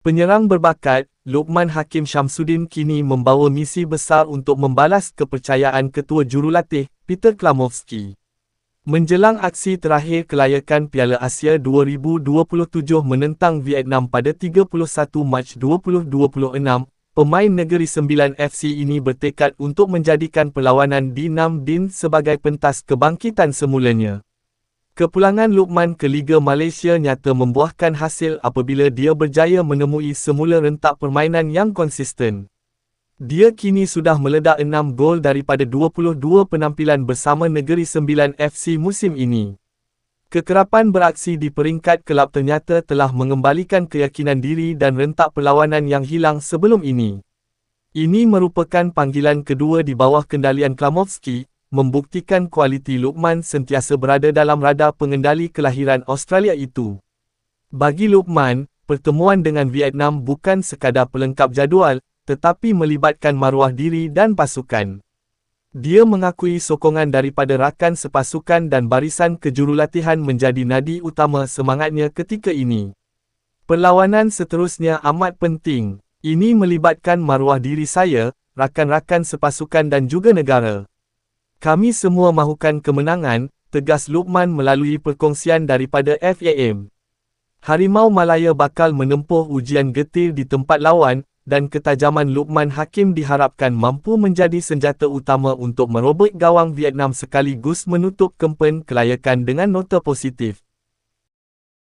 Penyerang berbakat, Lukman Hakim Syamsuddin kini membawa misi besar untuk membalas kepercayaan ketua jurulatih, Peter Klamovski. Menjelang aksi terakhir kelayakan Piala Asia 2027 menentang Vietnam pada 31 Mac 2026, pemain Negeri Sembilan FC ini bertekad untuk menjadikan perlawanan di Nam Dinh sebagai pentas kebangkitan semulanya. Kepulangan Lukman ke Liga Malaysia nyata membuahkan hasil apabila dia berjaya menemui semula rentak permainan yang konsisten. Dia kini sudah meledak 6 gol daripada 22 penampilan bersama Negeri Sembilan FC musim ini. Kekerapan beraksi di peringkat kelab ternyata telah mengembalikan keyakinan diri dan rentak perlawanan yang hilang sebelum ini. Ini merupakan panggilan kedua di bawah kendalian Klamovski, membuktikan kualiti Lukman sentiasa berada dalam radar pengendali kelahiran Australia itu. Bagi Lukman, pertemuan dengan Vietnam bukan sekadar pelengkap jadual, tetapi melibatkan maruah diri dan pasukan. Dia mengakui sokongan daripada rakan sepasukan dan barisan kejurulatihan menjadi nadi utama semangatnya ketika ini. Perlawanan seterusnya amat penting. Ini melibatkan maruah diri saya, rakan-rakan sepasukan dan juga negara. Kami semua mahukan kemenangan, tegas Lukman melalui perkongsian daripada FAM. Harimau Malaya bakal menempuh ujian getir di tempat lawan, dan ketajaman Lukman Hakim diharapkan mampu menjadi senjata utama untuk merobek gawang Vietnam sekaligus menutup kempen kelayakan dengan nota positif.